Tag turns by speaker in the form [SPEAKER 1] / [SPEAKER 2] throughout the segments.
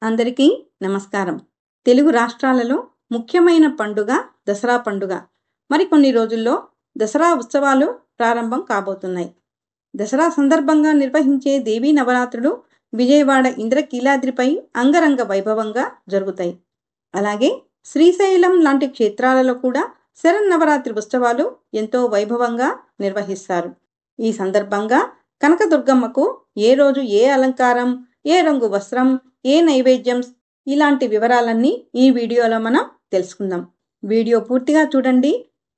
[SPEAKER 1] అందరికీ నమస్కారం. తెలుగు రాష్ట్రాలలో ముఖ్యమైన పండుగ దసరా పండుగ. మరికొన్ని రోజుల్లో దసరా ఉత్సవాలు ప్రారంభం కాబోతున్నాయి. దసరా సందర్భంగా నిర్వహించే దేవీ నవరాత్రులు విజయవాడ ఇంద్రకీలాద్రిపై అంగరంగ వైభవంగా జరుగుతాయి. అలాగే శ్రీశైలం లాంటి క్షేత్రాలలో కూడా శరన్నవరాత్రి ఉత్సవాలు ఎంతో వైభవంగా నిర్వహిస్తారు. ఈ సందర్భంగా కనకదుర్గమ్మకు ఏ రోజు ఏ అలంకారం, ఏ రంగు వస్త్రం, ఏ నైవేద్యం, ఇలాంటి వివరాలన్నీ ఈ వీడియోలో మనం తెలుసుకుందాం. వీడియో పూర్తిగా చూడండి,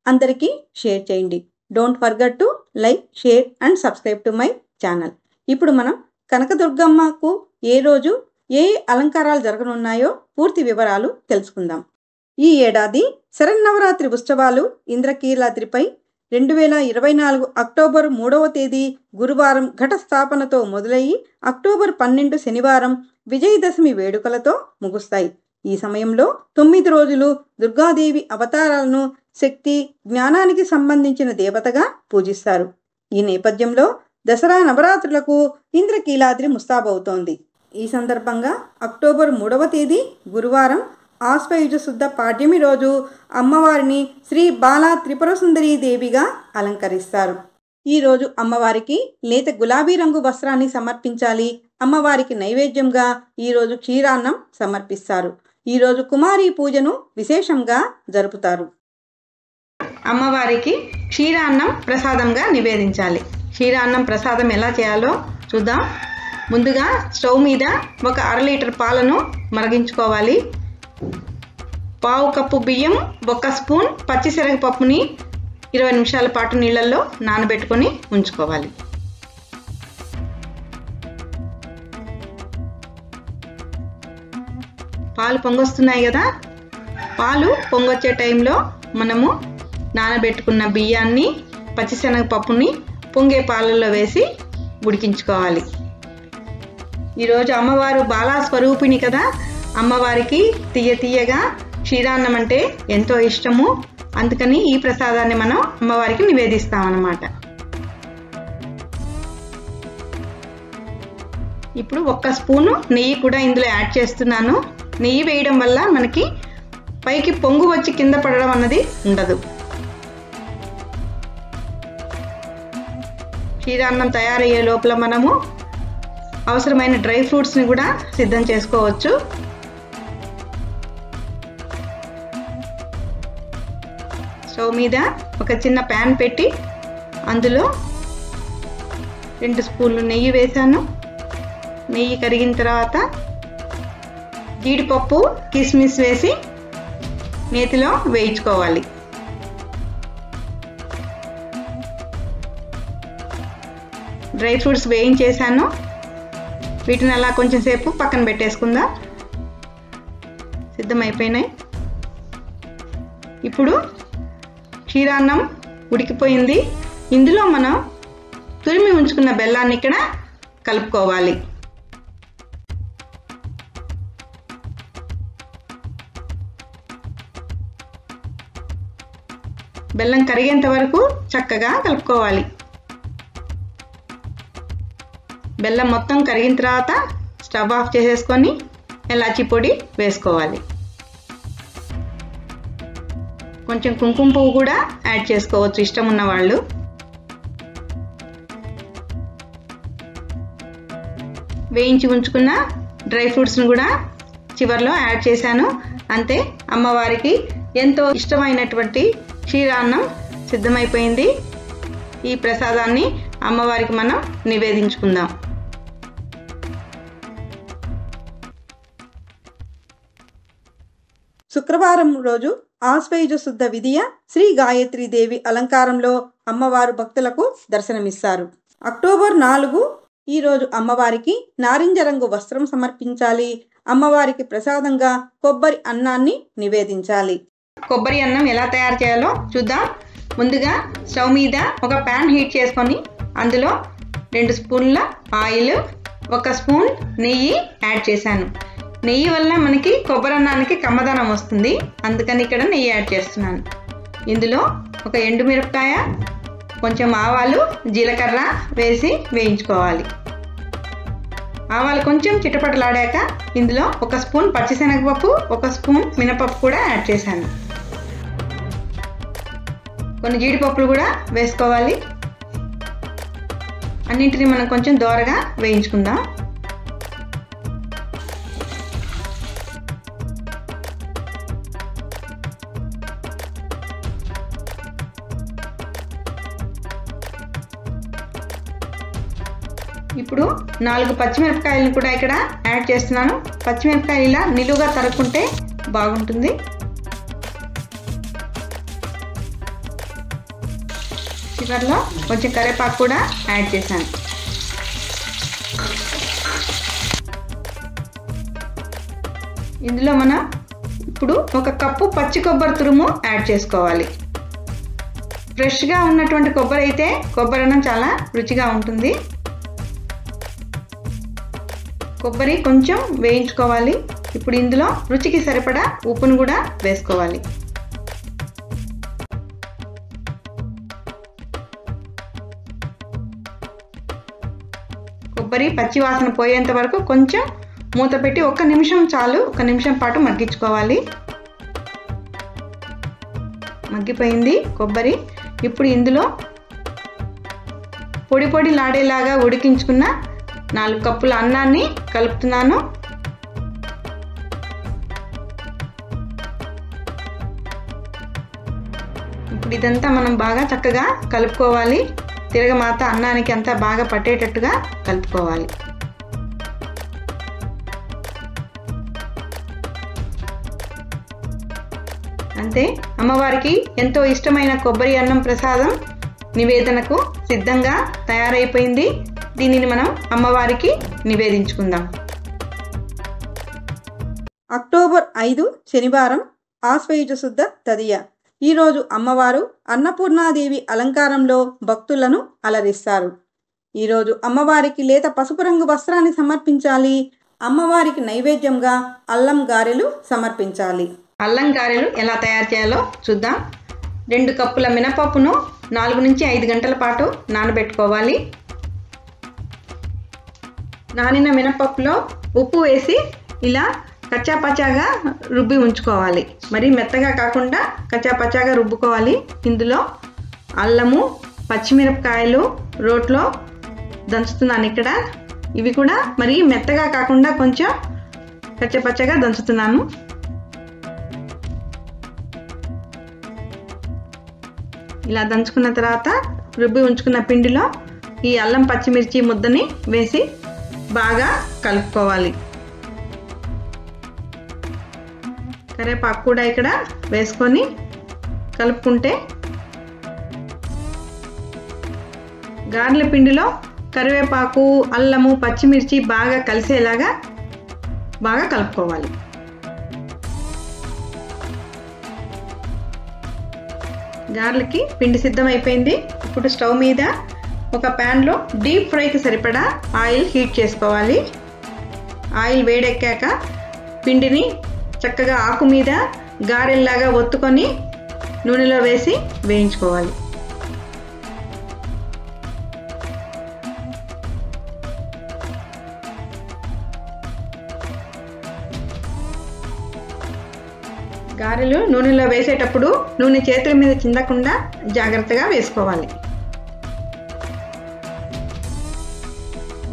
[SPEAKER 1] అందరికీ షేర్ చేయండి. Don't forget to like, share and subscribe to my channel. ఇప్పుడు మనం కనకదుర్గమ్మకు ఏ రోజు ఏ అలంకారాలు జరగనున్నాయో పూర్తి వివరాలు తెలుసుకుందాం. ఈ ఏడాది శరన్నవరాత్రి ఉత్సవాలు ఇంద్రకీలాద్రిపై 2024 అక్టోబర్ 3వ తేదీ గురువారం ఘటస్థాపనతో మొదలయ్యి అక్టోబర్ 12 శనివారం విజయదశమి వేడుకలతో ముగుస్తాయి. ఈ సమయంలో 9 రోజులు దుర్గాదేవి అవతారాలను శక్తి, జ్ఞానానికి సంబంధించిన దేవతగా పూజిస్తారు. ఈ నేపథ్యంలో దసరా నవరాత్రులకు ఇంద్రకీలాద్రి ముస్తాబవుతోంది. ఈ సందర్భంగా అక్టోబర్ 3వ తేదీ గురువారం ఆశ్వయుజ శుద్ధ పాడ్యమి రోజు అమ్మవారిని శ్రీ బాలా త్రిపుర సుందరీ దేవిగా అలంకరిస్తారు. ఈరోజు అమ్మవారికి లేత గులాబీ రంగు వస్త్రాన్ని సమర్పించాలి. అమ్మవారికి నైవేద్యంగా ఈరోజు క్షీరాన్నం సమర్పిస్తారు. ఈరోజు కుమారీ పూజను విశేషంగా జరుపుతారు. అమ్మవారికి క్షీరాన్నం ప్రసాదంగా నివేదించాలి. క్షీరాన్నం ప్రసాదం ఎలా చేయాలో చూద్దాం. ముందుగా స్టవ్ మీద ఒక 1/2 లీటర్ పాలను మరిగించుకోవాలి. 1/2 కప్పు బియ్యం, 1 స్పూన్ పచ్చిశనగపప్పుని 20 నిమిషాల పాటు నీళ్ళల్లో నానబెట్టుకొని ఉంచుకోవాలి. పాలు పొంగొస్తున్నాయి కదా, పాలు పొంగొచ్చే టైంలో మనము నానబెట్టుకున్న బియ్యాన్ని, పచ్చిశనగపప్పుని పొంగే పాలల్లో వేసి ఉడికించుకోవాలి. ఈరోజు అమ్మవారు బాలా స్వరూపిణి కదా, అమ్మవారికి తీయగా క్షీరాన్నం అంటే ఎంతో ఇష్టము. అందుకని ఈ ప్రసాదాన్ని మనం అమ్మవారికి నివేదిస్తామన్నమాట. ఇప్పుడు 1 స్పూను నెయ్యి కూడా ఇందులో యాడ్ చేస్తున్నాను. నెయ్యి వేయడం వల్ల మనకి పైకి పొంగు వచ్చి కింద పడడం అన్నది ఉండదు. క్షీరాన్నం తయారయ్యే లోపల మనము అవసరమైన డ్రై ఫ్రూట్స్ని కూడా సిద్ధం చేసుకోవచ్చు. స్టవ్ మీద ఒక చిన్న ప్యాన్ పెట్టి అందులో 2 స్పూన్లు నెయ్యి వేసాను. నెయ్యి కరిగిన తర్వాత జీడిపప్పు, కిస్మిస్ వేసి నేతిలో వేయించుకోవాలి. డ్రై ఫ్రూట్స్ వేయించేసాను. వీటిని అలా కొంచెం సేపు పక్కన పెట్టేసుకుందాం. సిద్ధమైపోయినాయి. ఇప్పుడు క్షీరాన్నం ఉడికిపోయింది. ఇందులో మనం తురిమి ఉంచుకున్న బెల్లాన్ని ఇక్కడ కలుపుకోవాలి. బెల్లం కరిగేంత వరకు చక్కగా కలుపుకోవాలి. బెల్లం మొత్తం కరిగిన తర్వాత స్టవ్ ఆఫ్ చేసేసుకొని ఎలాచీ పొడి వేసుకోవాలి. కొంచెం కుంకుమ పువ్వు కూడా యాడ్ చేసుకోవచ్చు ఇష్టం ఉన్న వాళ్ళు. వేయించి ఉంచుకున్న డ్రై ఫ్రూట్స్ని కూడా చివర్లో యాడ్ చేశాను. అంతే, అమ్మవారికి ఎంతో ఇష్టమైనటువంటి క్షీరాన్నం సిద్ధమైపోయింది. ఈ ప్రసాదాన్ని అమ్మవారికి మనం నివేదించుకుందాం. శుక్రవారం రోజు ఆశ్వయుజ శుద్ధ విధియ శ్రీ గాయత్రీ దేవి అలంకారంలో అమ్మవారు భక్తులకు దర్శనమిస్తారు. అక్టోబర్ 4 ఈరోజు అమ్మవారికి నారింజ రంగు వస్త్రం సమర్పించాలి. అమ్మవారికి ప్రసాదంగా కొబ్బరి అన్నాన్ని నివేదించాలి. కొబ్బరి అన్నం ఎలా తయారు చేయాలో చూద్దాం. ముందుగా స్టవ్ మీద ఒక ప్యాన్ హీట్ చేసుకొని అందులో 2 స్పూన్ల ఆయిల్, 1 స్పూన్ నెయ్యి యాడ్ చేశాను. నెయ్యి వల్ల మనకి కొబ్బరి అన్నానికి కమ్మదనం వస్తుంది. అందుకని ఇక్కడ నెయ్యి యాడ్ చేస్తున్నాను. ఇందులో ఒక ఎండుమిరపకాయ, కొంచెం ఆవాలు, జీలకర్ర వేసి వేయించుకోవాలి. ఆవాలు కొంచెం చిటపటలాడాక ఇందులో 1 స్పూన్ పచ్చిశనగపప్పు, 1 స్పూన్ మినపప్పు కూడా యాడ్ చేశాను. కొన్ని జీడిపప్పులు కూడా వేసుకోవాలి. అన్నింటినీ మనం కొంచెం దోరగా వేయించుకుందాం. ఇప్పుడు 4 పచ్చిమిరపకాయలను కూడా ఇక్కడ యాడ్ చేస్తున్నాను. పచ్చిమిరపకాయలు ఇలా నిలువుగా తరుక్కుంటే బాగుంటుంది. చివరిలో కొంచెం కరివేపాకు కూడా యాడ్ చేశాను. ఇందులో మనం ఇప్పుడు 1 కప్పు పచ్చి కొబ్బరి తురుము యాడ్ చేసుకోవాలి. ఫ్రెష్గా ఉన్నటువంటి కొబ్బరి అయితే కొబ్బరి అన్నం చాలా రుచిగా ఉంటుంది. కొబ్బరి కొంచెం వేయించుకోవాలి. ఇప్పుడు ఇందులో రుచికి సరిపడా ఉప్పును కూడా వేసుకోవాలి. కొబ్బరి పచ్చి వాసన పోయేంత వరకు కొంచెం మూత పెట్టి 1 నిమిషం చాలు, 1 నిమిషం పాటు మగ్గించుకోవాలి. మగ్గిపోయింది కొబ్బరి. ఇప్పుడు ఇందులో పొడి పొడి లాడేలాగా ఉడికించుకున్న 4 కప్పుల అన్నాన్ని కలుపుతున్నాను. ఇప్పుడు ఇదంతా మనం బాగా చక్కగా కలుపుకోవాలి. తిరగమాత అన్నానికి అంతా బాగా పట్టేటట్టుగా కలుపుకోవాలి. అంతే, అమ్మవారికి ఎంతో ఇష్టమైన కొబ్బరి అన్నం ప్రసాదం నివేదనకు సిద్ధంగా తయారైపోయింది. దీనిని మనం అమ్మవారికి నివేదించుకుందాం. అక్టోబర్ 5 శనివారం, ఆశ్వయుజ శుద్ధ తదియ. ఈరోజు అమ్మవారు అన్నపూర్ణాదేవి అలంకారంలో భక్తులను అలరిస్తారు. ఈరోజు అమ్మవారికి లేత పసుపు రంగు వస్త్రాన్ని సమర్పించాలి. అమ్మవారికి నైవేద్యంగా అల్లం గారెలు సమర్పించాలి. అల్లం గారెలు ఎలా తయారు చేయాలో చూద్దాం. 2 కప్పుల మినపప్పును 4 నుంచి 5 గంటల పాటు నానబెట్టుకోవాలి. నానిన మినపప్పులో ఉప్పు వేసి ఇలా కచ్చాపచ్చాగా రుబ్బి ఉంచుకోవాలి. మరి మెత్తగా కాకుండా కచ్చాపచ్చాగా రుబ్బుకోవాలి. ఇందులో అల్లము, పచ్చిమిరపకాయలు రోట్లో దంచుతున్నాను ఇక్కడ. ఇవి కూడా మరి మెత్తగా కాకుండా కొంచెం కచ్చాపచ్చాగా దంచుతున్నాను. ఇలా దంచుకున్న తర్వాత రుబ్బి ఉంచుకున్న పిండిలో ఈ అల్లం పచ్చిమిర్చి ముద్దని వేసి బాగా కలుపుకోవాలి. కరివేపాకు కూడా ఇక్కడ వేసుకొని కలుపుకుంటే గారెల పిండిలో కరివేపాకు, అల్లము, పచ్చిమిర్చి బాగా కలిసేలాగా బాగా కలుపుకోవాలి. గారెలకి పిండి సిద్ధమైపోయింది. ఇప్పుడు స్టవ్ మీద ఒక ప్యాన్లో డీప్ ఫ్రైకి సరిపడా ఆయిల్ హీట్ చేసుకోవాలి. ఆయిల్ వేడెక్కాక పిండిని చక్కగా ఆకు మీద గారెల్లాగా ఒత్తుకొని నూనెలో వేసి వేయించుకోవాలి. గారెలు నూనెలో వేసేటప్పుడు నూనె చేతుల మీద చిందకుండా జాగ్రత్తగా వేసుకోవాలి.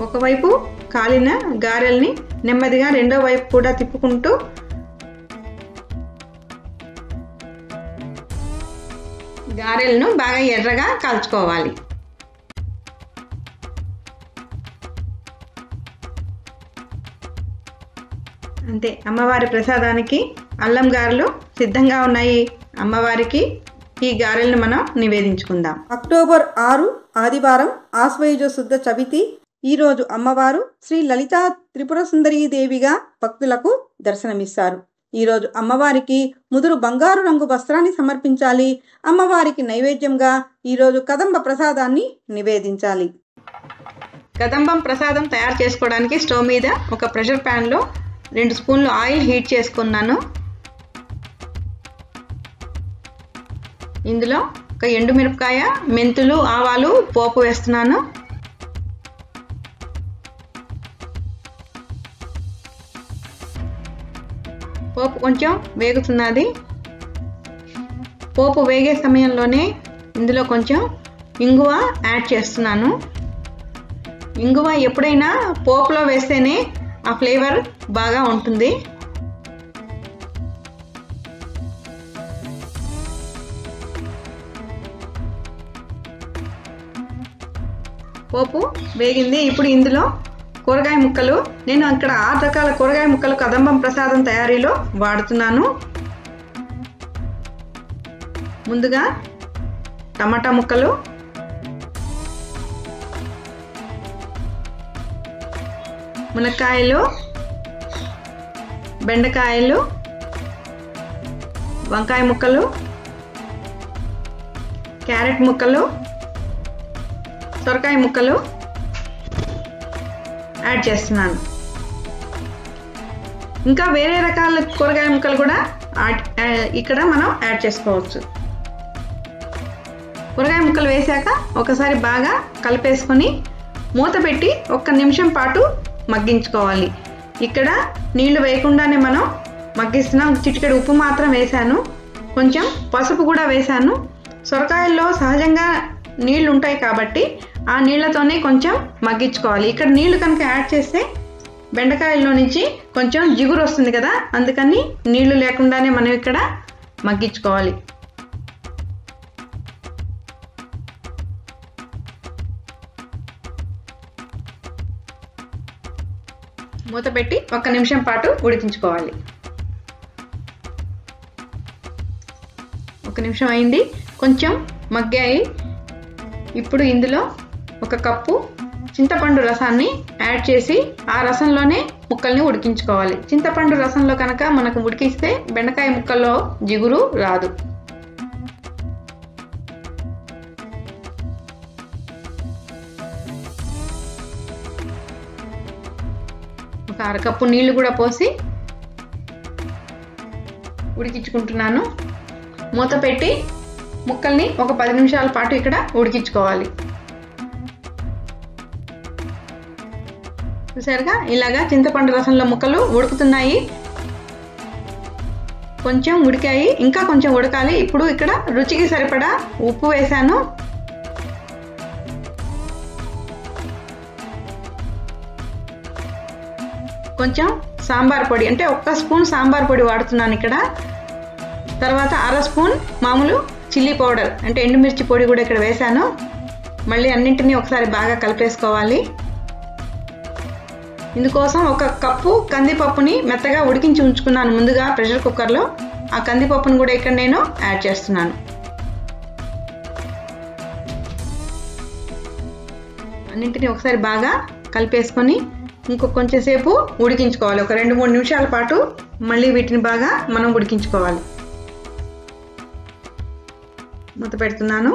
[SPEAKER 1] ఒకవైపు కాలిన గారెల్ని నెమ్మదిగా రెండో వైపు కూడా తిప్పుకుంటూ గారెలను బాగా ఎర్రగా కాల్చుకోవాలి. అంతే, అమ్మవారి ప్రసాదానికి అల్లం గారెలు సిద్ధంగా ఉన్నాయి. అమ్మవారికి ఈ గారెలను మనం నివేదించుకుందాం. అక్టోబర్ 6 ఆదివారం, ఆశ్వయుజ శుద్ధ చవితి. ఈరోజు అమ్మవారు శ్రీ లలితా త్రిపుర సుందరీ దేవిగా భక్తులకు దర్శనమిస్తారు. ఈరోజు అమ్మవారికి ముదురు బంగారు రంగు వస్త్రాన్ని సమర్పించాలి. అమ్మవారికి నైవేద్యంగా ఈరోజు కదంబ ప్రసాదాన్ని నివేదించాలి. కదంబం ప్రసాదం తయారు చేసుకోవడానికి స్టవ్ మీద ఒక ప్రెషర్ ప్యాన్లో 2 స్పూన్లు ఆయిల్ హీట్ చేసుకున్నాను. ఇందులో ఒక ఎండుమిరపకాయ, మెంతులు, ఆవాలు పోపు వేస్తున్నాను. పోపు కొంచెం వేగుతున్నది. పోపు వేగే సమయంలోనే ఇందులో కొంచెం ఇంగువ యాడ్ చేస్తున్నాను. ఇంగువ ఎప్పుడైనా పోపులో వేస్తేనే ఆ ఫ్లేవర్ బాగా ఉంటుంది. పోపు వేగింది. ఇప్పుడు ఇందులో కూరగాయ ముక్కలు, నేను ఇక్కడ 6 రకాల కూరగాయ ముక్కలు కదంబం ప్రసాదం తయారీలో వాడుతున్నాను. ముందుగా టమాటా ముక్కలు, మునక్కాయలు, బెండకాయలు, వంకాయ ముక్కలు, క్యారెట్ ముక్కలు, సొరకాయ ముక్కలు యాడ్ చేస్తున్నాను. ఇంకా వేరే రకాల కూరగాయ ముక్కలు కూడా ఇక్కడ మనం యాడ్ చేసుకోవచ్చు. కూరగాయ ముక్కలు వేసాక ఒకసారి బాగా కలిపేసుకొని మూత పెట్టి 1 నిమిషం పాటు మగ్గించుకోవాలి. ఇక్కడ నీళ్లు వేయకుండానే మనం మగ్గిస్తున్నాం. చిటికెడు ఉప్పు మాత్రం వేసాను, కొంచెం పసుపు కూడా వేసాను. సొరకాయల్లో సహజంగా నీళ్లు ఉంటాయి కాబట్టి ఆ నీళ్లతోనే కొంచెం మగ్గించుకోవాలి. ఇక్కడ నీళ్లు కనుక యాడ్ చేస్తే బెండకాయల్లో నుంచి కొంచెం జిగురు వస్తుంది కదా, అందుకని నీళ్లు లేకుండానే మనం ఇక్కడ మగ్గించుకోవాలి. మూత పెట్టి 1 నిమిషం పాటు ఉడికించుకోవాలి. 1 నిమిషం అయింది, కొంచెం మగ్గాయి. ఇప్పుడు ఇందులో 1 కప్పు చింతపండు రసాన్ని యాడ్ చేసి ఆ రసంలోనే ముక్కల్ని ఉడికించుకోవాలి. చింతపండు రసంలో కనుక మనకు ఉడికిస్తే బెండకాయ ముక్కల్లో జిగురు రాదు. ఒక 1/2 కప్పు నీళ్లు కూడా పోసి ఉడికించుకుంటున్నాను. మూత పెట్టి ముక్కల్ని ఒక 10 నిమిషాల పాటు ఇక్కడ ఉడికించుకోవాలి. చూసారుగా, ఇలాగా చింతపండు రసంలో ముక్కలు ఉడుకుతున్నాయి. కొంచెం ఉడికాయి, ఇంకా కొంచెం ఉడకాలి. ఇప్పుడు ఇక్కడ రుచికి సరిపడా ఉప్పు వేసాను. కొంచెం సాంబార్ పొడి, అంటే 1 స్పూన్ సాంబార్ పొడి వాడుతున్నాను ఇక్కడ. తర్వాత 1/2 స్పూన్ మామూలు చిల్లీ పౌడర్, అంటే ఎండుమిర్చి పొడి కూడా ఇక్కడ వేసాను. మళ్ళీ అన్నింటినీ ఒకసారి బాగా కలిపేసుకోవాలి. ఇందుకోసం 1 కప్పు కందిపప్పుని మెత్తగా ఉడికించి ఉంచుకున్నాను ముందుగా ప్రెషర్ కుక్కర్లో. ఆ కందిపప్పును కూడా ఇక్కడ నేను యాడ్ చేస్తున్నాను. అన్నింటినీ ఒకసారి బాగా కలిపేసుకొని కొంచెం సేపు ఉడికించుకోవాలి. ఒక 2-3 నిమిషాల పాటు మళ్ళీ వీటిని బాగా మనం ఉడికించుకోవాలి. మూత పెడుతున్నాను.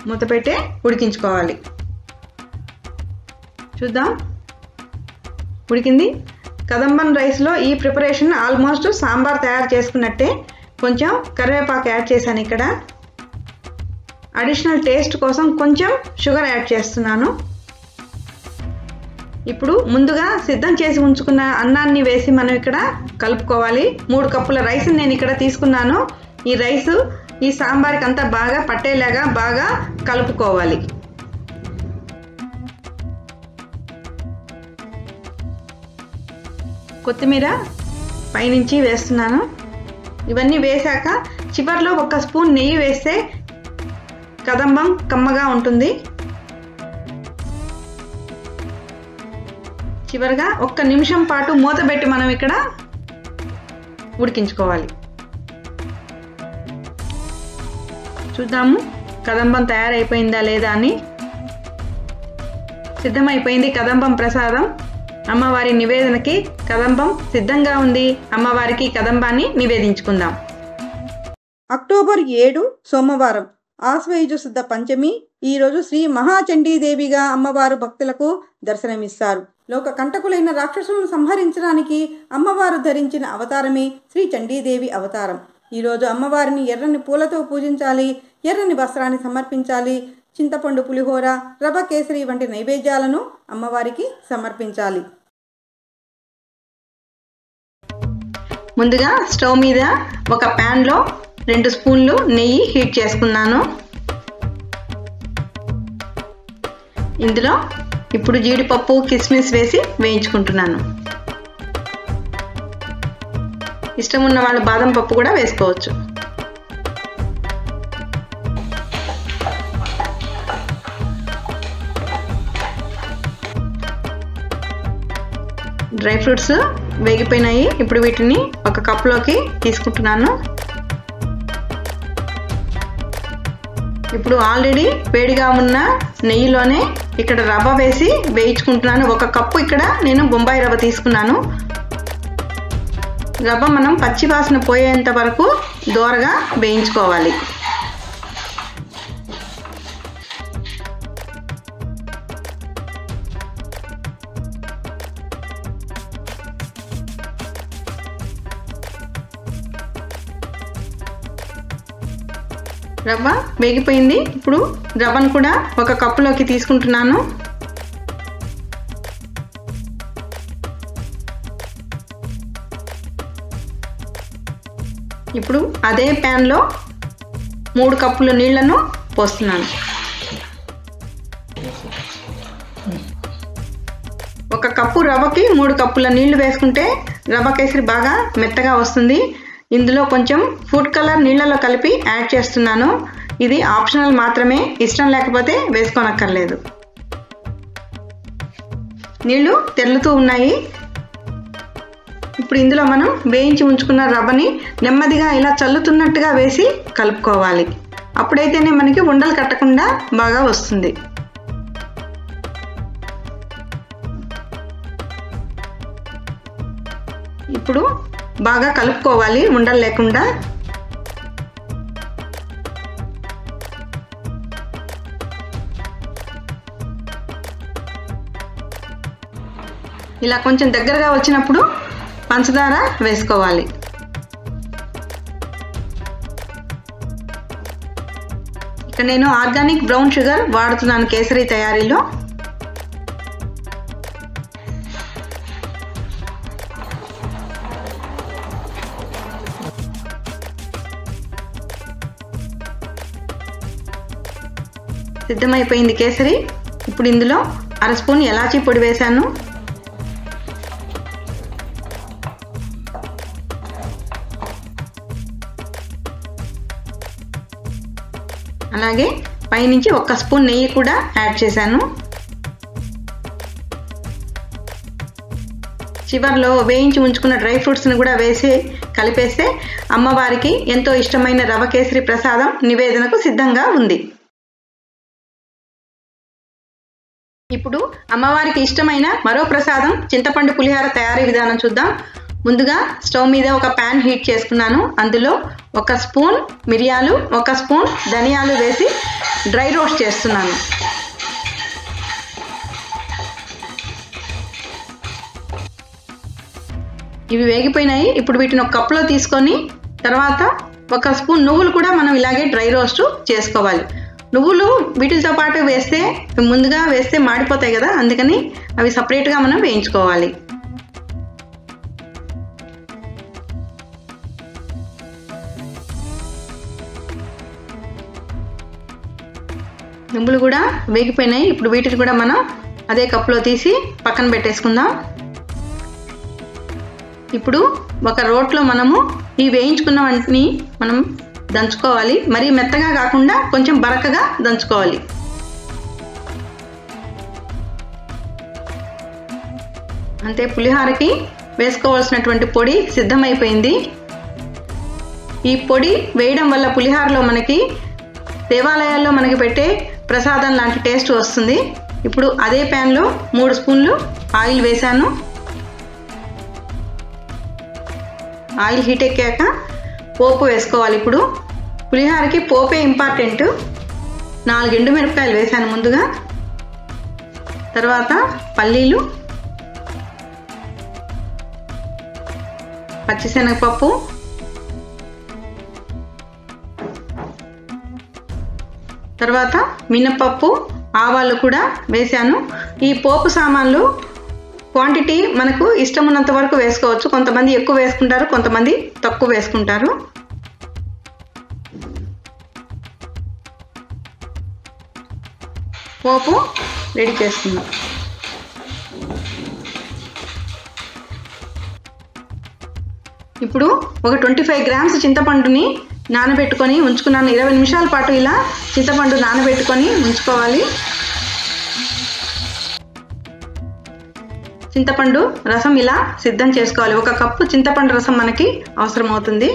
[SPEAKER 1] మూత పెట్టే ఉడికించుకోవాలి. చూద్దాం, ఉడికింది. కదంబం రైస్లో ఈ ప్రిపరేషన్ ఆల్మోస్ట్ సాంబార్ తయారు చేసుకున్నట్టే. కొంచెం కరివేపాకు యాడ్ చేశాను ఇక్కడ. అడిషనల్ టేస్ట్ కోసం కొంచెం షుగర్ యాడ్ చేస్తున్నాను. ఇప్పుడు ముందుగా సిద్ధం చేసి ఉంచుకున్న అన్నాన్ని వేసి మనం ఇక్కడ కలుపుకోవాలి. 3 కప్పుల రైస్ నేను ఇక్కడ తీసుకున్నాను. ఈ రైస్ ఈ సాంబార్కి అంతా బాగా పట్టేలాగా బాగా కలుపుకోవాలి. కొత్తిమీర పైనుంచి వేస్తున్నాను. ఇవన్నీ వేశాక చివర్లో 1 స్పూన్ నెయ్యి వేస్తే కదంబం కమ్మగా ఉంటుంది. చివరిగా 1 నిమిషం పాటు మూత పెట్టి మనం ఇక్కడ ఉడికించుకోవాలి. చూద్దాము కదంబం తయారైపోయిందా లేదా అని. సిద్ధమైపోయింది కదంబం ప్రసాదం. అమ్మవారి నివేదనకి కదంబం సిద్ధంగా ఉంది. అమ్మవారికి కదంబాన్ని నివేదించుకుందాం.
[SPEAKER 2] అక్టోబర్ 7 సోమవారం, ఆశ్వయుజ శుద్ధ పంచమి. ఈరోజు శ్రీ మహాచండీదేవిగా అమ్మవారు భక్తులకు దర్శనమిస్తారు. లోక కంటకులైన రాక్షసులను సంహరించడానికి అమ్మవారు ధరించిన అవతారమే శ్రీ చండీదేవి అవతారం. ఈరోజు అమ్మవారిని ఎర్రని పూలతో పూజించాలి. ఎర్రని వస్త్రాన్ని సమర్పించాలి. చింతపండు పులిహోర, రవ కేసరి వంటి నైవేద్యాలను అమ్మవారికి సమర్పించాలి.
[SPEAKER 1] ముందుగా స్టవ్ మీద ఒక ప్యాన్లో 2 స్పూన్లు నెయ్యి హీట్ చేసుకున్నాను. ఇందులో ఇప్పుడు జీడిపప్పు కిస్మిస్ వేసి వేయించుకుంటున్నాను. ఇష్టం ఉన్న వాళ్ళు బాదం పప్పు కూడా వేసుకోవచ్చు. డ్రై ఫ్రూట్స్ వేగిపోయినాయి. ఇప్పుడు వీటిని ఒక కప్లోకి తీసుకుంటున్నాను. ఇప్పుడు ఆల్రెడీ వేడిగా ఉన్న నెయ్యిలోనే ఇక్కడ రవ్వ వేసి వేయించుకుంటున్నాను. 1 కప్పు ఇక్కడ నేను బొంబాయి రవ్వ తీసుకున్నాను. రవ్వ మనం పచ్చి వాసన పోయేంత వరకు దోరగా వేయించుకోవాలి. రవ్వ వేగిపోయింది. ఇప్పుడు రవ్వను కూడా 1 కప్పులోకి తీసుకుంటున్నాను. ఇప్పుడు అదే ప్యాన్లో 3 కప్పుల నీళ్లను పోస్తున్నాను. 1 కప్పు రవ్వకి 3 కప్పుల నీళ్లు వేసుకుంటే రవ్వ కేసరి బాగా మెత్తగా వస్తుంది. ఇందులో కొంచెం ఫుడ్ కలర్ నీళ్ళలో కలిపి యాడ్ చేస్తున్నాను. ఇది ఆప్షనల్ మాత్రమే, ఇష్టం లేకపోతే వేసుకోనక్కర్లేదు. నీళ్లు తెరులుతూ ఉన్నాయి. ఇప్పుడు ఇందులో మనం వేయించి ఉంచుకున్న రవ్వని నెమ్మదిగా ఇలా చల్లుతున్నట్టుగా వేసి కలుపుకోవాలి. అప్పుడైతేనే మనకి ఉండలు కట్టకుండా బాగా వస్తుంది. ఇప్పుడు బాగా కలుపుకోవాలి ఉండలు లేకుండా. ఇలా కొంచెం దగ్గరగా వచ్చినప్పుడు పంచదార వేసుకోవాలి. ఇక్కడ నేను ఆర్గానిక్ బ్రౌన్ షుగర్ వాడుతున్నాను కేసరి తయారీలో. సిద్ధమైపోయింది కేసరి. ఇప్పుడు ఇందులో 1/2 స్పూన్ ఎలాచీ పొడి వేశాను. అలాగే పైనుంచి 1 స్పూన్ నెయ్యి కూడా యాడ్ చేశాను. చివర్లో వేయించి ఉంచుకున్న డ్రై ఫ్రూట్స్ని కూడా వేసి కలిపేస్తే అమ్మవారికి ఎంతో ఇష్టమైన రవ్వ కేసరి ప్రసాదం నివేదనకు సిద్ధంగా ఉంది. ఇప్పుడు అమ్మవారికి ఇష్టమైన మరో ప్రసాదం చింతపండు పులిహోర తయారీ విధానం చూద్దాం. ముందుగా స్టవ్ మీద ఒక ప్యాన్ హీట్ చేసుకున్నాను. అందులో 1 స్పూన్ మిరియాలు, 1 స్పూన్ ధనియాలు వేసి డ్రై రోస్ట్ చేస్తున్నాను. ఇవి వేగిపోయినాయి. ఇప్పుడు వీటిని 1 కప్లో తీసుకొని తర్వాత 1 స్పూన్ నువ్వులు కూడా మనం ఇలాగే డ్రై రోస్ట్ చేసుకోవాలి. నువ్వులు వీటితో పాటు వేస్తే ముందుగా వేస్తే మాడిపోతాయి కదా, అందుకని అవి సపరేట్గా మనం వేయించుకోవాలి. నువ్వులు కూడా వేగిపోయినాయి. ఇప్పుడు వీటిని కూడా మనం అదే కప్లో తీసి పక్కన పెట్టేసుకుందాం. ఇప్పుడు ఒక రోట్లో మనము ఈ వేయించుకున్న వాటిని మనం దంచుకోవాలి. మరీ మెత్తగా కాకుండా కొంచెం బరకగా దంచుకోవాలి. అంతే, పులిహోరకి వేసుకోవాల్సినటువంటి పొడి సిద్ధమైపోయింది. ఈ పొడి వేయడం వల్ల పులిహోరలో మనకి దేవాలయాల్లో మనకి పెట్టే ప్రసాదం లాంటి టేస్ట్ వస్తుంది. ఇప్పుడు అదే ప్యాన్లో 3 స్పూన్లు ఆయిల్ వేశాను. ఆయిల్ హీట్ ఎక్కాక పోపు వేసుకోవాలి. ఇప్పుడు పులిహోరకి పోపే ఇంపార్టెంట్. 4 ఎండుమిరపకాయలు వేశాను ముందుగా. తర్వాత పల్లీలు, పచ్చిశనగపప్పు, తర్వాత మినపప్పు, ఆవాలు కూడా వేశాను. ఈ పోపు సామాన్లు క్వాంటిటీ మనకు ఇష్టం ఉన్నంత వరకు వేసుకోవచ్చు. కొంతమంది ఎక్కువ వేసుకుంటారు, కొంతమంది తక్కువ వేసుకుంటారు. పోపు రెడీ చేసుకుందాం. ఇప్పుడు ఒక 25 గ్రామ్స్ చింతపండుని నానబెట్టుకొని ఉంచుకున్నాను. 20 నిమిషాల పాటు ఇలా చింతపండు నానబెట్టుకొని ఉంచుకోవాలి. చింతపండు రసం ఇలా సిద్ధం చేసుకోవాలి. 1 కప్పు చింతపండు రసం మనకి అవసరం అవుతుంది.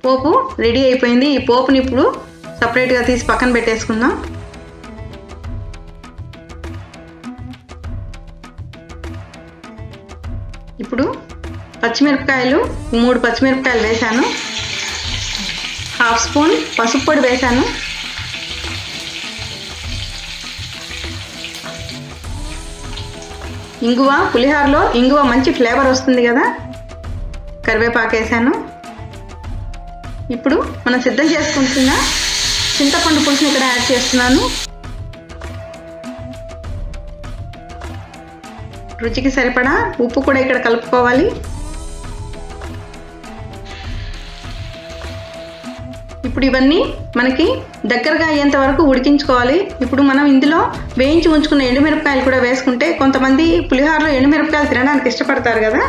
[SPEAKER 1] పోపు రెడీ అయిపోయింది. ఈ పోపుని ఇప్పుడు సపరేట్గా తీసి పక్కన పెట్టేసుకుందాం. ఇప్పుడు పచ్చిమిరపకాయలు 3 పచ్చిమిరపకాయలు వేసాను. 1/2 స్పూన్ పసుపు పొడి వేసాను. ఇంగువ, పులిహోరలో ఇంగువ మంచి ఫ్లేవర్ వస్తుంది కదా. కరివేపాకు వేసాను. ఇప్పుడు మనం సిద్ధం చేసుకుంటున్న చింతపండు పులుసుని ఇక్కడ యాడ్ చేస్తున్నాను. రుచికి సరిపడా ఉప్పు కూడా ఇక్కడ కలుపుకోవాలి. ఇప్పుడు ఇవన్నీ మనకి దగ్గరగా అయ్యేంత వరకు ఉడికించుకోవాలి. ఇప్పుడు మనం ఇందులో వేయించి ఉంచుకున్న ఎండుమిరపకాయలు కూడా వేసుకుంటే, కొంతమంది పులిహోరలో ఎండుమిరపకాయలు తినడానికి ఇష్టపడతారు కదా.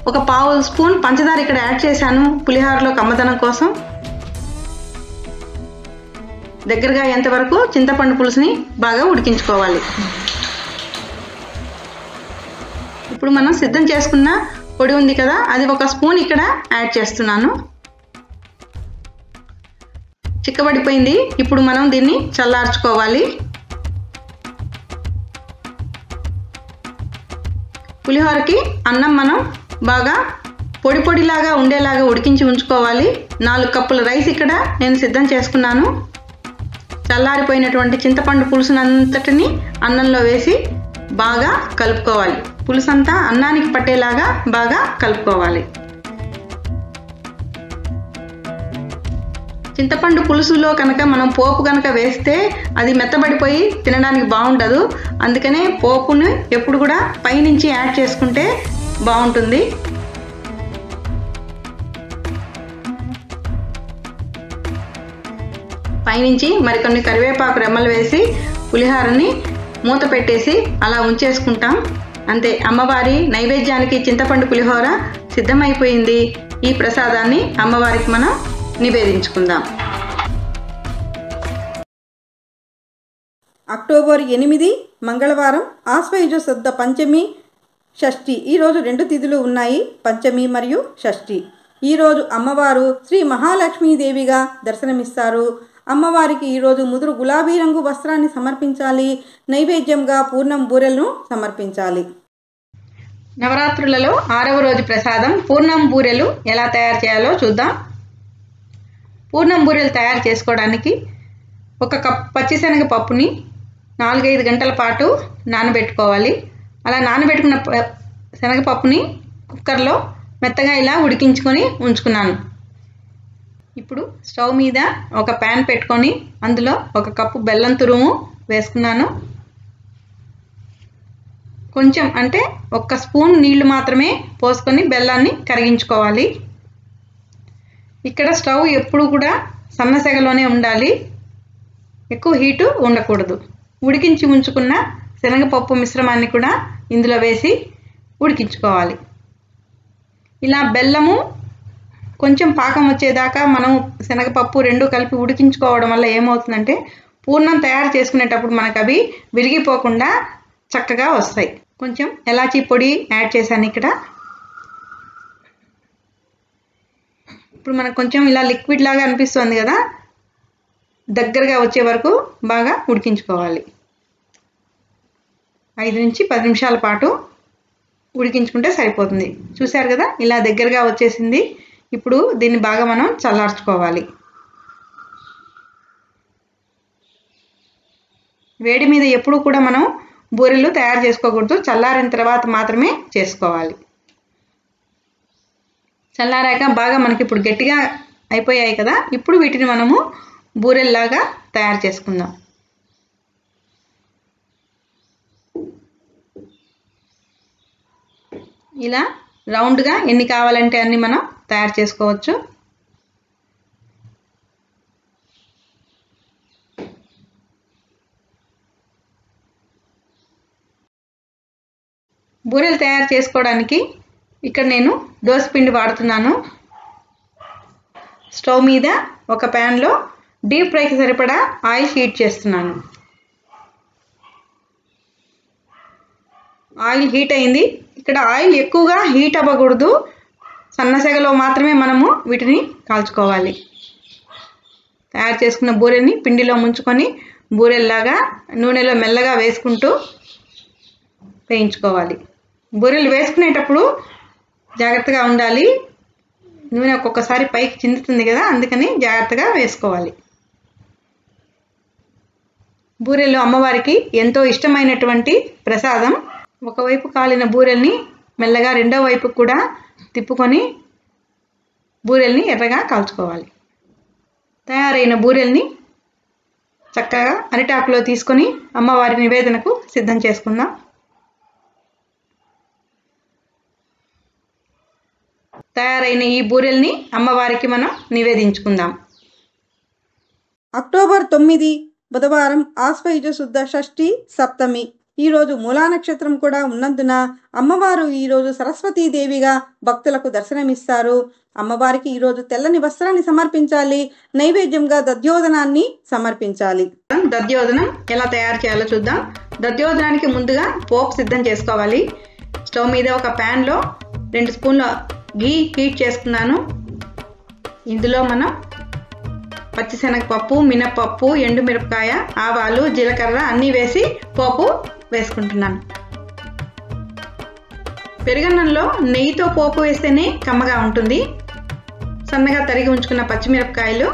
[SPEAKER 1] 1/4 స్పూన్ పంచదార ఇక్కడ యాడ్ చేశాను పులిహోరలో కమ్మదనం కోసం. దగ్గరగా అయ్యేంత వరకు చింతపండు పులుసుని బాగా ఉడికించుకోవాలి. ఇప్పుడు మనం సిద్ధం చేసుకున్న పొడి ఉంది కదా, అది 1 స్పూన్ ఇక్కడ యాడ్ చేస్తున్నాను. చిక్కబడిపోయింది. ఇప్పుడు మనం దీన్ని చల్లార్చుకోవాలి. పులిహోరకి అన్నం మనం బాగా పొడి పొడిలాగా ఉండేలాగా ఉడికించి ఉంచుకోవాలి. 4 కప్పుల రైస్ ఇక్కడ నేను సిద్ధం చేసుకున్నాను. చల్లారిపోయినటువంటి చింతపండు పులుసునంతటిని అన్నంలో వేసి బాగా కలుపుకోవాలి. పులుసంతా అన్నానికి పట్టేలాగా బాగా కలుపుకోవాలి. చింతపండు పులుసులో కనుక మనం పోపు కనుక వేస్తే అది మెత్తబడిపోయి తినడానికి బాగుండదు. అందుకనే పోపును ఎప్పుడు కూడా పైనుంచి యాడ్ చేసుకుంటే బాగుంటుంది. పైనుంచి మరికొన్ని కరివేపాకు రెమ్మలు వేసి పులిహోరని మూత పెట్టేసి అలా ఉంచేసుకుంటాం. అంతే, అమ్మవారి నైవేద్యానికి చింతపండు పులిహోర సిద్ధమైపోయింది. ఈ ప్రసాదాన్ని అమ్మవారికి మనం నివేదించుకుందాం.
[SPEAKER 2] అక్టోబర్ 8 మంగళవారం, ఆశ్వయుజ శుద్ధ పంచమి, షష్ఠి. ఈరోజు 2 తిథులు ఉన్నాయి, పంచమి మరియు షష్ఠి. ఈరోజు అమ్మవారు శ్రీ మహాలక్ష్మీదేవిగా దర్శనమిస్తారు. అమ్మవారికి ఈరోజు ముదురు గులాబీ రంగు వస్త్రాన్ని సమర్పించాలి. నైవేద్యంగా పూర్ణం బూరెలను సమర్పించాలి.
[SPEAKER 1] నవరాత్రులలో 6వ రోజు ప్రసాదం పూర్ణం బూరెలు ఎలా తయారు చేయాలో చూద్దాం. పూర్ణం బూరెలు తయారు చేసుకోవడానికి 1 కప్ పచ్చిశనగ పప్పుని 4-5 గంటల పాటు నానబెట్టుకోవాలి. అలా నానబెట్టుకున్న శనగపప్పుని కుక్కర్లో మెత్తగా ఇలా ఉడికించుకొని ఉంచుకున్నాను. ఇప్పుడు స్టవ్ మీద ఒక ప్యాన్ పెట్టుకొని అందులో 1 కప్పు బెల్లం తురుము వేసుకున్నాను. కొంచెం అంటే 1 స్పూన్ నీళ్లు మాత్రమే పోసుకొని బెల్లాన్ని కరిగించుకోవాలి. ఇక్కడ స్టవ్ ఎప్పుడు కూడా సన్నసెగలోనే ఉండాలి, ఎక్కువ హీటు ఉండకూడదు. ఉడికించి ఉంచుకున్న శనగపప్పు మిశ్రమాన్ని కూడా ఇందులో వేసి ఉడికించుకోవాలి. ఇలా బెల్లము కొంచెం పాకం వచ్చేదాకా మనం శనగపప్పు 2 కలిపి ఉడికించుకోవడం వల్ల ఏమవుతుందంటే, పూర్ణం తయారు చేసుకునేటప్పుడు మనకు అవి విరిగిపోకుండా చక్కగా వస్తాయి. కొంచెం ఎలాచీ పొడి యాడ్ చేశాను ఇక్కడ. ఇప్పుడు మనకు కొంచెం ఇలా లిక్విడ్ లాగా అనిపిస్తుంది కదా, దగ్గరగా వచ్చే వరకు బాగా ఉడికించుకోవాలి. 5 నుంచి 10 నిమిషాల పాటు ఉడికించుకుంటే సరిపోతుంది. చూశారు కదా, ఇలా దగ్గరగా వచ్చేసింది. ఇప్పుడు దీన్ని బాగా మనం చల్లార్చుకోవాలి. వేడి మీద ఎప్పుడు కూడా మనం బూరెలు తయారు చేసుకోకూడదు, చల్లారిన తర్వాత మాత్రమే చేసుకోవాలి. చల్లారాక బాగా మనకి ఇప్పుడు గట్టిగా అయిపోయాయి కదా, ఇప్పుడు వీటిని మనము బూరెల్లాగా తయారు చేసుకుందాం. ఇలా రౌండ్గా ఎన్ని కావాలంటే అన్ని మనం తయారు చేసుకోవచ్చు. బూరెలు తయారు చేసుకోవడానికి ఇక్కడ నేను దోసపిండి వాడుతున్నాను. స్టవ్ మీద ఒక ప్యాన్లో డీప్ ఫ్రైకి సరిపడా ఆయిల్ హీట్ చేస్తున్నాను. ఆయిల్ హీట్ అయింది. ఇక్కడ ఆయిల్ ఎక్కువగా హీట్ అవ్వకూడదు, సన్నసెగలో మాత్రమే మనము వీటిని కాల్చుకోవాలి. తయారు చేసుకున్న బూరెల్ని పిండిలో ముంచుకొని బూరెల్లాగా నూనెలో మెల్లగా వేసుకుంటూ వేయించుకోవాలి. బూరెలు వేసుకునేటప్పుడు జాగ్రత్తగా ఉండాలి, నూనె ఒక్కొక్కసారి పైకి చిందుతుంది కదా, అందుకని జాగ్రత్తగా వేసుకోవాలి. బూరెలు అమ్మవారికి ఎంతో ఇష్టమైనటువంటి ప్రసాదం. ఒకవైపు కాలిన బూరెల్ని మెల్లగా రెండో వైపు కూడా తిప్పుకొని బూరెల్ని ఎర్రగా కాల్చుకోవాలి. తయారైన బూరెల్ని చక్కగా అరిటాకులో తీసుకొని అమ్మవారి నివేదనకు సిద్ధం చేసుకుందాం. తయారైన ఈ బూరెల్ని అమ్మవారికి మనం నివేదించుకుందాం.
[SPEAKER 2] అక్టోబర్ 9 బుధవారం ఆశ్వయుజ శుద్ధ షష్ఠి సప్తమి. ఈరోజు మూలా నక్షత్రం కూడా ఉన్నందున అమ్మవారు ఈరోజు సరస్వతీదేవిగా భక్తులకు దర్శనమిస్తారు. అమ్మవారికి ఈరోజు తెల్లని వస్త్రాన్ని సమర్పించాలి, నైవేద్యంగా దధ్యోదనాన్ని సమర్పించాలి.
[SPEAKER 1] దధ్యోదనం ఎలా తయారు చేయాలో చూద్దాం. దధ్యోదనానికి ముందుగా పోపు సిద్ధం చేసుకోవాలి. స్టవ్ మీద ఒక ప్యాన్లో 2 స్పూన్ల ఘీ హీట్ చేసుకున్నాను. ఇందులో మనం పచ్చిశనగపప్పు, మినపప్పు, ఎండుమిరపకాయ, ఆవాలు, జీలకర్ర అన్నీ వేసి పోపు వేసుకుంటున్నాను. పెరుగన్నంలో నెయ్యితో పోపు వేస్తేనే కమ్మగా ఉంటుంది. సన్నగా తరిగి ఉంచుకున్న పచ్చిమిరపకాయలు,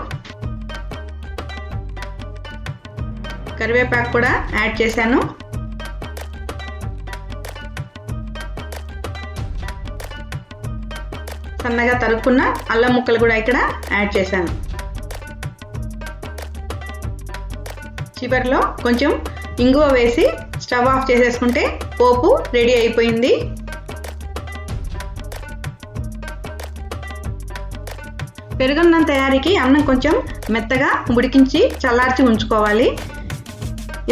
[SPEAKER 1] కరివేపాకు కూడా యాడ్ చేశాను. సన్నగా తరుక్కున్న అల్లం ముక్కలు కూడా ఇక్కడ యాడ్ చేశాను. చివరిలో కొంచెం ఇంగువ వేసి స్టవ్ ఆఫ్ చేసేసుకుంటే పోపు రెడీ అయిపోయింది. పెరుగన్నం తయారీకి అన్నం కొంచెం మెత్తగా ఉడికించి చల్లార్చి ఉంచుకోవాలి.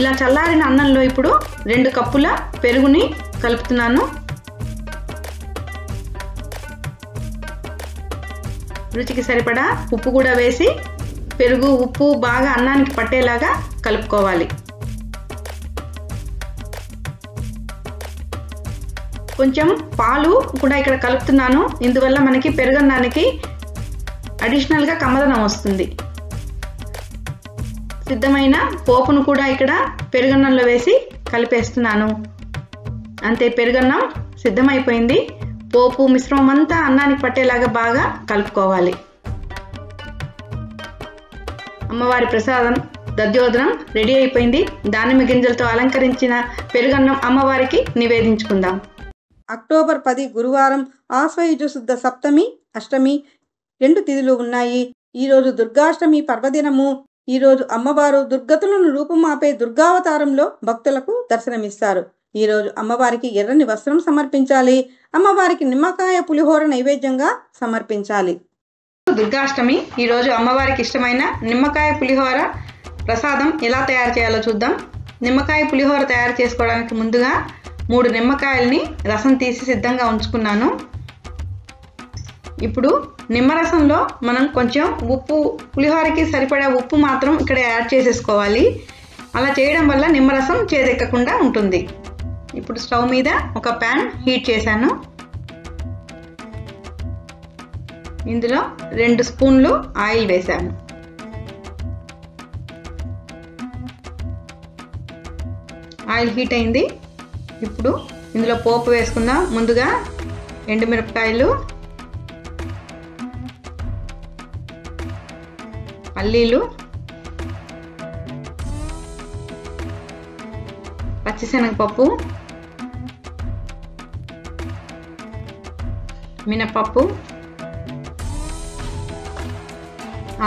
[SPEAKER 1] ఇలా చల్లారిన అన్నంలో ఇప్పుడు 2 కప్పుల పెరుగుని కలుపుతున్నాను. రుచికి సరిపడా ఉప్పు కూడా వేసి పెరుగు, ఉప్పు బాగా అన్నానికి పట్టేలాగా కలుపుకోవాలి. కొంచెం పాలు కూడా ఇక్కడ కలుపుతున్నాను. ఇందువల్ల మనకి పెరుగన్నానికి అడిషనల్గా కమ్మదనం వస్తుంది. సిద్ధమైన పోపును కూడా ఇక్కడ పెరుగన్నంలో వేసి కలిపేస్తున్నాను. అంతే, పెరుగన్నం సిద్ధమైపోయింది. పోపు మిశ్రమం అంతా అన్నానికి పట్టేలాగా బాగా కలుపుకోవాలి. అమ్మవారి ప్రసాదం దధ్యోదనం రెడీ అయిపోయింది. దానిమ్మ గింజలతో అలంకరించిన పెరుగన్నం అమ్మవారికి నివేదించుకుందాం.
[SPEAKER 2] అక్టోబర్ 10 గురువారం ఆశ్వయుజ శుద్ధ సప్తమి, అష్టమి 2 తిథులు ఉన్నాయి. ఈరోజు దుర్గాష్టమి పర్వదినము. ఈరోజు అమ్మవారు దుర్గతులను రూపుమాపే దుర్గావతారంలో భక్తులకు దర్శనమిస్తారు. ఈరోజు అమ్మవారికి ఎర్రని వస్త్రం సమర్పించాలి. అమ్మవారికి నిమ్మకాయ పులిహోర నైవేద్యంగా సమర్పించాలి.
[SPEAKER 1] దుర్గాష్టమి. ఈరోజు అమ్మవారికి ఇష్టమైన నిమ్మకాయ పులిహోర ప్రసాదం ఎలా తయారు చేయాలో చూద్దాం. నిమ్మకాయ పులిహోర తయారు చేసుకోవడానికి ముందుగా 3 నిమ్మకాయల్ని రసం తీసి సిద్ధంగా ఉంచుకున్నాను. ఇప్పుడు నిమ్మరసంలో మనం కొంచెం ఉప్పు, పులిహోరకి సరిపడా ఉప్పు మాత్రం ఇక్కడ యాడ్ చేసేసుకోవాలి. అలా చేయడం వల్ల నిమ్మరసం చేదెక్కకుండా ఉంటుంది. ఇప్పుడు స్టవ్ మీద ఒక ప్యాన్ హీట్ చేశాను. ఇందులో 2 స్పూన్లు ఆయిల్ వేశాను. ఆయిల్ హీట్ అయింది. ఇప్పుడు ఇందులో పోపు వేసుకుందాం. ముందుగా ఎండుమిరపకాయలు, పల్లీలు, పచ్చిశనగపప్పు, మినపప్పు,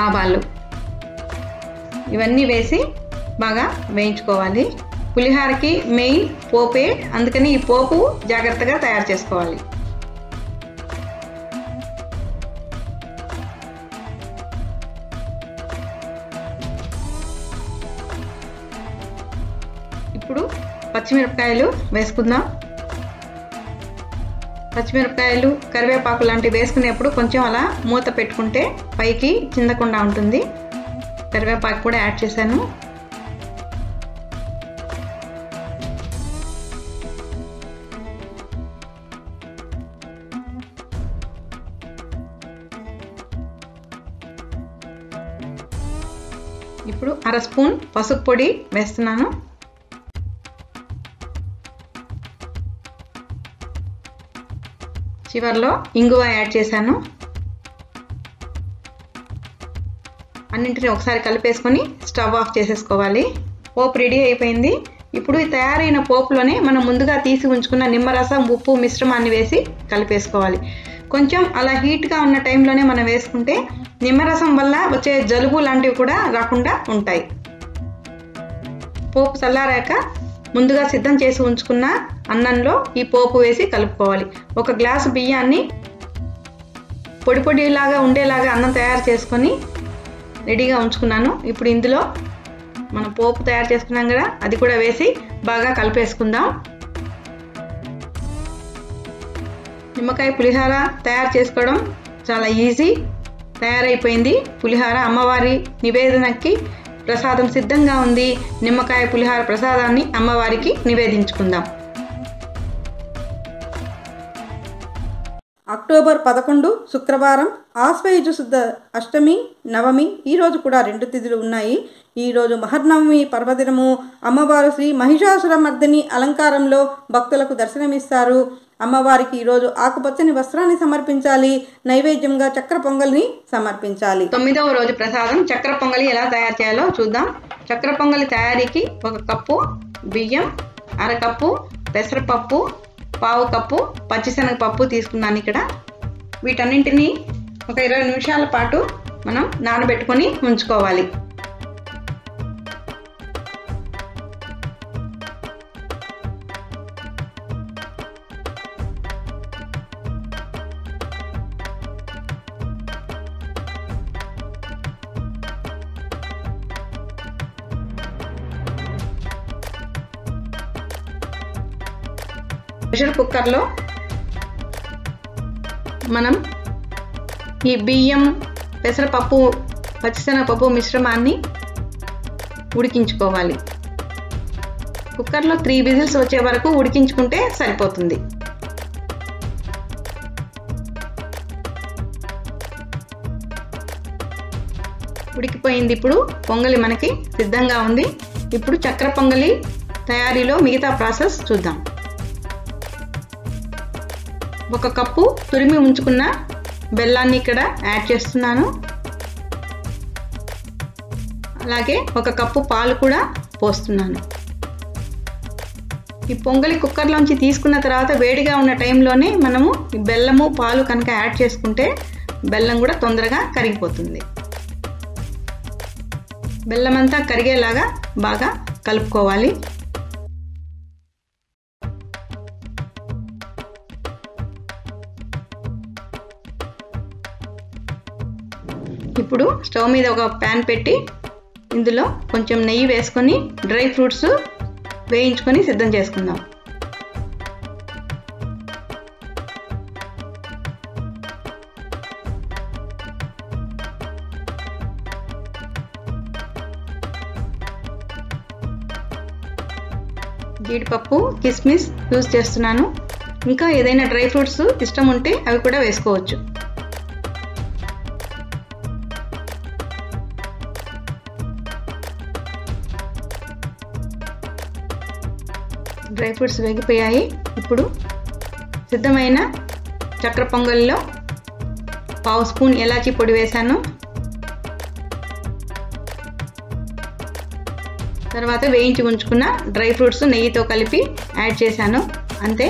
[SPEAKER 1] ఆవాలు ఇవన్నీ వేసి బాగా వేయించుకోవాలి. పులిహోరకి మెయిన్ పోపే, అందుకని ఈ పోపు జాగ్రత్తగా తయారు చేసుకోవాలి. ఇప్పుడు పచ్చిమిరపకాయలు వేసుకుందాం. పచ్చిమిరపకాయలు, కరివేపాకు లాంటివి వేసుకునేప్పుడు కొంచెం అలా మూత పెట్టుకుంటే పైకి చిందకుండా ఉంటుంది. కరివేపాకు కూడా యాడ్ చేశాను. ఇప్పుడు 1/2 స్పూన్ పసుపు పొడి వేస్తున్నాను. చివర్లో ఇంగువ యాడ్ చేశాను. అన్నింటినీ ఒకసారి కలిపేసుకొని స్టవ్ ఆఫ్ చేసేసుకోవాలి. పోపు రెడీ అయిపోయింది. ఇప్పుడు ఈ తయారైన పోపులోనే మనం ముందుగా తీసి ఉంచుకున్న నిమ్మరసం, ఉప్పు మిశ్రమాన్ని వేసి కలిపేసుకోవాలి. కొంచెం అలా హీట్గా ఉన్న టైంలోనే మనం వేసుకుంటే నిమ్మరసం వల్ల వచ్చే జలుబు లాంటివి కూడా రాకుండా ఉంటాయి. పోపు చల్లారాక ముందుగా సిద్ధం చేసి ఉంచుకున్న అన్నంలో ఈ పోపు వేసి కలుపుకోవాలి. 1 గ్లాసు బియ్యాన్ని పొడి పొడిలాగా ఉండేలాగా అన్నం తయారు చేసుకొని రెడీగా ఉంచుకున్నాను. ఇప్పుడు ఇందులో మనం పోపు తయారు చేసుకున్నాం కదా, అది కూడా వేసి బాగా కలిపేసుకుందాం. నిమ్మకాయ పులిహోర తయారు చేసుకోవడం చాలా ఈజీ. తయారైపోయింది పులిహోర. అమ్మవారి నివేదనకి ప్రసాదం సిద్ధంగా ఉంది. నిమ్మకాయ పులిహోర ప్రసాదాన్ని అమ్మవారికి నివేదించుకుందాం.
[SPEAKER 2] అక్టోబర్ 11 శుక్రవారం, ఆశ్వయుజ శుద్ధ అష్టమి, నవమి. ఈరోజు కూడా 2 తిథులు ఉన్నాయి. ఈరోజు మహర్నవమి పర్వదినము. అమ్మవారు శ్రీ మహిషాసురమర్దిని అలంకారంలో భక్తులకు దర్శనమిస్తారు. అమ్మవారికి ఈరోజు ఆకుపచ్చని వస్త్రాన్ని సమర్పించాలి. నైవేద్యంగా చక్కెర పొంగల్ని సమర్పించాలి.
[SPEAKER 1] 9వ రోజు ప్రసాదం చక్కెర పొంగలి ఎలా తయారు చేయాలో చూద్దాం. చక్కెర పొంగలి తయారీకి 1 కప్పు బియ్యం, 1/2 కప్పు పెసరపప్పు, 1/4 కప్పు పచ్చిశనగపప్పు తీసుకున్నాను ఇక్కడ. వీటన్నింటినీ ఒక 20 నిమిషాల పాటు మనం నానబెట్టుకొని ఉంచుకోవాలి. ప్రెషర్ కుక్కర్లో మనం ఈ బియ్యం, పెసరపప్పు, పచ్చిశనగపప్పు మిశ్రమాన్ని ఉడికించుకోవాలి. కుక్కర్లో 3 విజిల్స్ వచ్చే వరకు ఉడికించుకుంటే సరిపోతుంది. ఉడికిపోయింది. ఇప్పుడు పొంగలి మనకి సిద్ధంగా ఉంది. ఇప్పుడు చక్కెర పొంగలి తయారీలో మిగతా ప్రాసెస్ చూద్దాం. 1 కప్పు తురిమి ఉంచుకున్న బెల్లాన్ని ఇక్కడ యాడ్ చేస్తున్నాను. అలాగే 1 కప్పు పాలు కూడా పోస్తున్నాను. ఈ పొంగలి కుక్కర్లోంచి తీసుకున్న తర్వాత వేడిగా ఉన్న టైంలోనే మనము ఈ బెల్లము, పాలు కనుక యాడ్ చేసుకుంటే బెల్లం కూడా తొందరగా కరిగిపోతుంది. బెల్లం అంతా కరిగేలాగా బాగా కలుపుకోవాలి. ఇప్పుడు స్టవ్ మీద ఒక ప్యాన్ పెట్టి ఇందులో కొంచెం నెయ్యి వేసుకొని డ్రై ఫ్రూట్స్ వేయించుకొని సిద్ధం చేసుకుందాం. జీడిపప్పు, కిస్మిస్ యూజ్ చేస్తున్నాను. ఇంకా ఏదైనా డ్రై ఫ్రూట్స్ ఇష్టం ఉంటే అవి కూడా వేసుకోవచ్చు. డ్రై ఫ్రూట్స్ వేగిపోయాయి. ఇప్పుడు సిద్ధమైన చక్కెర పొంగల్లో 1/2 స్పూన్ ఇలాచీ పొడి వేశాను. తర్వాత వేయించి ఉంచుకున్న డ్రై ఫ్రూట్స్ నెయ్యితో కలిపి యాడ్ చేశాను. అంతే,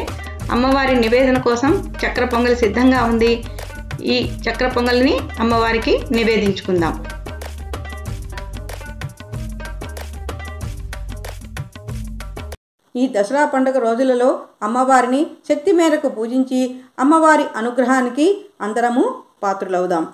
[SPEAKER 1] అమ్మవారి నివేదన కోసం చక్కెర పొంగలి సిద్ధంగా ఉంది. ఈ చక్కెర పొంగల్ని అమ్మవారికి నివేదించుకుందాం.
[SPEAKER 2] ఈ దసరా పండుగ రోజులలో అమ్మవారిని శక్తి మేరకు పూజించి అమ్మవారి అనుగ్రహానికి అందరము పాత్రులవుదాం.